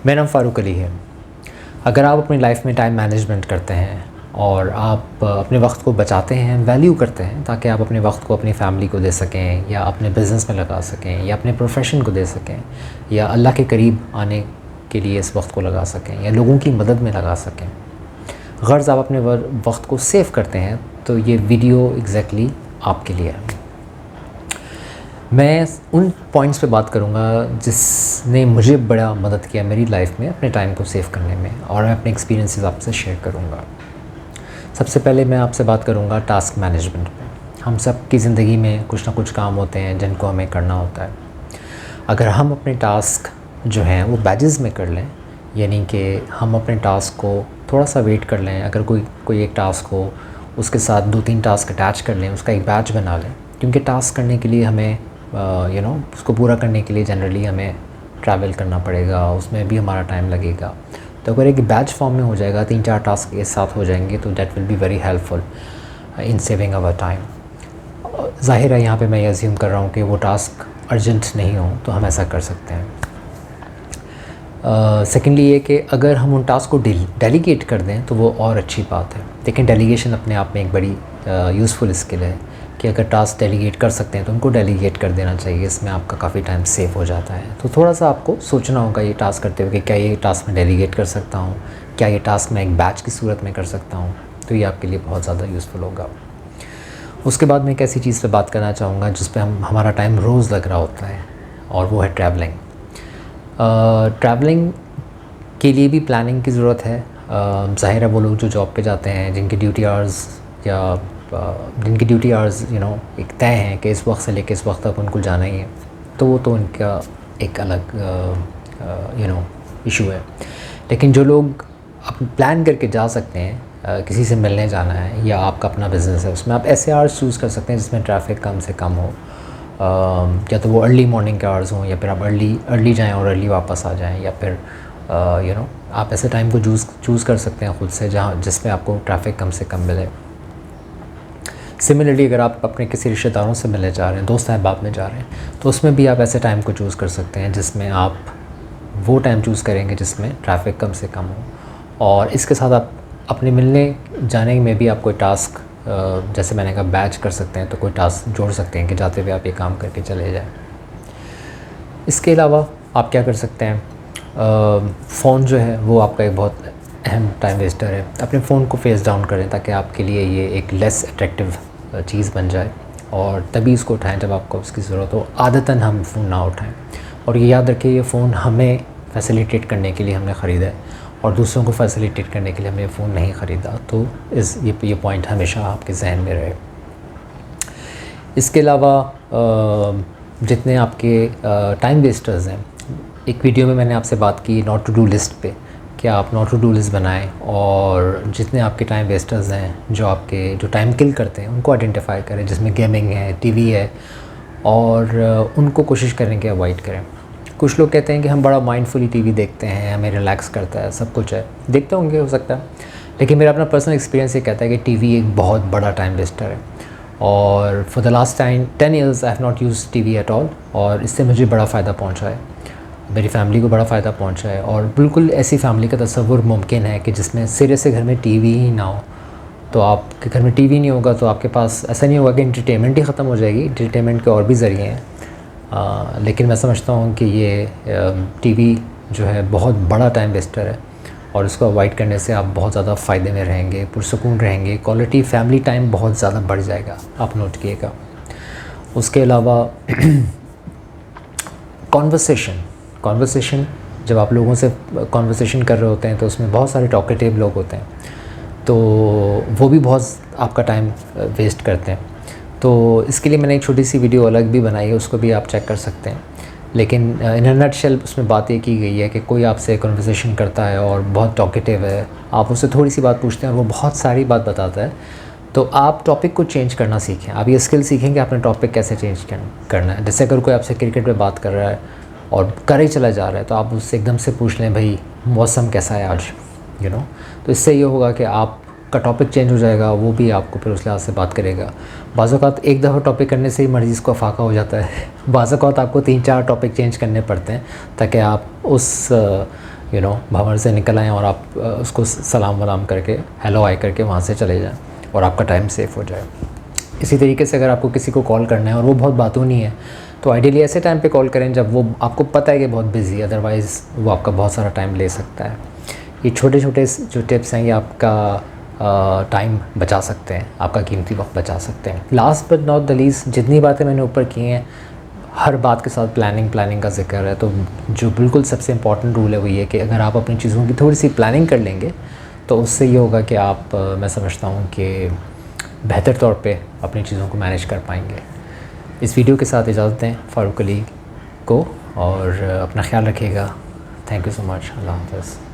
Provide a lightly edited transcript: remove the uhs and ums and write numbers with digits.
मेरा नाम फ़ारूक अली है। अगर आप अपनी लाइफ में टाइम मैनेजमेंट करते हैं और आप अपने वक्त को बचाते हैं, वैल्यू करते हैं, ताकि आप अपने वक्त को अपनी फैमिली को दे सकें या अपने बिज़नेस में लगा सकें या अपने प्रोफेशन को दे सकें या अल्लाह के करीब आने के लिए इस वक्त को लगा सकें या लोगों की मदद में लगा सकें, गर्ज़ आप अपने वक्त को सेव करते हैं, तो ये वीडियो एग्जैक्टली आपके लिए है। मैं उन पॉइंट्स पे बात करूँगा जिसने मुझे बड़ा मदद किया मेरी लाइफ में अपने टाइम को सेव करने में, और मैं अपने एक्सपीरियंसेस आपसे शेयर करूँगा। सबसे पहले मैं आपसे बात करूँगा टास्क मैनेजमेंट पे। हम सब की ज़िंदगी में कुछ ना कुछ काम होते हैं जिनको हमें करना होता है। अगर हम अपने टास्क जो हैं वो बैजेस में कर लें, यानी कि हम अपने टास्क को थोड़ा सा वेट कर लें, अगर कोई एक टास्क हो उसके साथ 2-3 टास्क अटैच कर लें, उसका एक बैच बना लें, क्योंकि टास्क करने के लिए हमें उसको पूरा करने के लिए जनरली हमें ट्रैवल करना पड़ेगा, उसमें भी हमारा टाइम लगेगा। तो अगर एक बैच फॉर्म में हो जाएगा, 3-4 टास्क एक साथ हो जाएंगे, तो that will be very helpful in saving our time. ज़ाहिर है यहाँ पे मैं ये अज्यूम कर रहा हूँ कि वो टास्क अर्जेंट नहीं हो, तो हम ऐसा कर सकते हैं। सेकेंडली ये कि अगर हम उन टास्क को डेलीगेट कर दें तो वो और अच्छी बात है। लेकिन डेलीगेशन अपने आप में एक बड़ी यूज़फुल स्किल है कि अगर टास्क डेलीगेट कर सकते हैं तो उनको डेलीगेट कर देना चाहिए। इसमें आपका काफ़ी टाइम सेव हो जाता है। तो थोड़ा सा आपको सोचना होगा ये टास्क करते हुए कि क्या ये टास्क मैं डेलीगेट कर सकता हूँ, क्या ये टास्क मैं एक बैच की सूरत में कर सकता हूँ, तो ये आपके लिए बहुत ज़्यादा यूज़फुल होगा। उसके बाद मैं एक ऐसी चीज़ पे बात करना चाहूँगा जिस पे हमारा टाइम रोज़ लग रहा होता है, और वो है ट्रैवलिंग। ट्रैवलिंग के लिए भी प्लानिंग की ज़रूरत है। ज़ाहिर है वो लोग जो जॉब पे जाते हैं जिनकी ड्यूटी आवर्स एक तय हैं कि इस वक्त से लेकर इस वक्त तक उनको जाना ही है, तो वो तो उनका एक अलग इशू है। लेकिन जो लोग आप प्लान करके जा सकते हैं, किसी से मिलने जाना है या आपका अपना बिज़नेस है, उसमें आप ऐसे आवर्स चूज़ कर सकते हैं जिसमें ट्रैफिक कम से कम हो। या तो वो अर्ली मॉर्निंग के आवर्स हों, या फिर आप अर्ली जाएँ और अर्ली वापस आ जाएँ, या फिर आप ऐसे टाइम को चूज़ कर सकते हैं ख़ुद से जिसमें आपको ट्रैफिक कम से कम मिले। सिमिलरली अगर आप अपने किसी रिश्तेदारों से मिलने जा रहे हैं, दोस्त अहबाब में जा रहे हैं, तो उसमें भी आप ऐसे टाइम को चूज़ कर सकते हैं जिसमें आप वो टाइम चूज़ करेंगे जिसमें ट्रैफिक कम से कम हो। और इसके साथ आप अपने मिलने जाने में भी आप कोई टास्क, जैसे मैंने कहा, बैच कर सकते हैं, तो कोई टास्क जोड़ सकते हैं कि जाते हुए आप ये काम करके चले जाएं। इसके अलावा आप क्या कर सकते हैं, फ़ोन जो है वो आपका एक बहुत अहम टाइम वेस्टर है। अपने फ़ोन को फेस डाउन करें ताकि आपके लिए ये एक लेस अट्रैक्टिव चीज़ बन जाए, और तभी इसको उठाएं जब आपको उसकी ज़रूरत हो। आदतन हम फ़ोन ना उठाएं, और ये याद रखिए ये फ़ोन हमें फैसिलिटेट करने के लिए हमने ख़रीदा है, और दूसरों को फैसिलिटेट करने के लिए हमने फ़ोन नहीं ख़रीदा। तो ये पॉइंट हमेशा आपके जहन में रहे। इसके अलावा जितने आपके टाइम वेस्टर्स हैं, एक वीडियो में मैंने आपसे बात की नॉट टू डू लिस्ट पे, कि आप नॉट टू डू लिस्ट बनाएं, और जितने आपके टाइम वेस्टर्स हैं जो टाइम किल करते हैं उनको आइडेंटिफाई करें, जिसमें गेमिंग है, टीवी है, और उनको कोशिश करें कि अवॉइड करें। कुछ लोग कहते हैं कि हम बड़ा माइंडफुली टीवी देखते हैं, हमें रिलैक्स करता है, सब कुछ है, देखते होंगे, हो सकता है, लेकिन मेरा अपना पर्सनल एक्सपीरियंस ये कहता है कि टीवी एक बहुत बड़ा टाइम वेस्टर है। और for the last 10 years I have not use TV at all, और इससे मुझे बड़ा फ़ायदा पहुंचा है, मेरी फैमिली को बड़ा फ़ायदा पहुंचा है। और बिल्कुल ऐसी फैमिली का तसव्वुर मुमकिन है कि जिसमें सिरे से घर में टीवी ही ना हो। तो आपके घर में टीवी नहीं होगा तो आपके पास ऐसा नहीं होगा कि एंटरटेनमेंट ही ख़त्म हो जाएगी, एंटरटेनमेंट के और भी ज़रिए हैं। लेकिन मैं समझता हूँ कि ये टीवी जो है बहुत बड़ा टाइम वेस्टर है, और इसको अवॉइड करने से आप बहुत ज़्यादा फ़ायदे में रहेंगे, पुरसुकून रहेंगे, क्वालिटी फैमिली टाइम बहुत ज़्यादा बढ़ जाएगा, आप नोट कीजिएगा। उसके अलावा कॉन्वर्सेशन, जब आप लोगों से कॉन्वर्सेशन कर रहे होते हैं तो उसमें बहुत सारे टॉकेटिव लोग होते हैं, तो वो भी बहुत आपका टाइम वेस्ट करते हैं। तो इसके लिए मैंने एक छोटी सी वीडियो अलग भी बनाई है, उसको भी आप चेक कर सकते हैं। लेकिन इन अ नटशेल उसमें बात ये की गई है कि कोई आपसे कन्वर्सेशन करता है और बहुत टॉकेटिव है, आप उससे थोड़ी सी बात पूछते हैं और वो बहुत सारी बात बताता है, तो आप टॉपिक को चेंज करना सीखें। आप ये स्किल सीखें कि आपने टॉपिक कैसे चेंज करना है। जैसे अगर कोई आपसे क्रिकेट पे बात कर रहा है और करे चला जा रहा है, तो आप उससे एकदम से पूछ लें, भाई मौसम कैसा है आज, तो इससे ये होगा कि आपका टॉपिक चेंज हो जाएगा, वो भी आपको फिर उस लिहाज से बात करेगा। बाज़ औक़ात एक दफ़ा टॉपिक करने से ही मरीज़ को अफाका हो जाता है, बाज़ औक़ात आपको 3-4 टॉपिक चेंज करने पड़ते हैं ताकि आप उस भंवर से निकल आएँ और आप उसको सलाम वलाम करके हेलो हाय करके वहाँ से चले जाएँ और आपका टाइम सेफ हो जाए। इसी तरीके से अगर आपको किसी को कॉल करना है और वो बहुत बातूनी है, तो आइडियली ऐसे टाइम पे कॉल करें जब वो आपको पता है कि बहुत बिज़ी है, अदरवाइज़ वो आपका बहुत सारा टाइम ले सकता है। ये छोटे छोटे जो टिप्स हैं ये आपका टाइम बचा सकते हैं, आपका कीमती वक्त बचा सकते हैं। Last but not the least, जितनी बातें मैंने ऊपर की हैं हर बात के साथ प्लानिंग का जिक्र है, तो जो बिल्कुल सबसे इम्पॉर्टेंट रूल है वो ये कि अगर आप अपनी चीज़ों की थोड़ी सी प्लानिंग कर लेंगे तो उससे ये होगा कि आप मैं समझता हूँ कि बेहतर तौर पे अपनी चीज़ों को मैनेज कर पाएंगे। इस वीडियो के साथ इजाज़त दें फ़ारूक अली को और अपना ख्याल रखिएगा। Thank you so much. अल्लाह हाफ़िज़।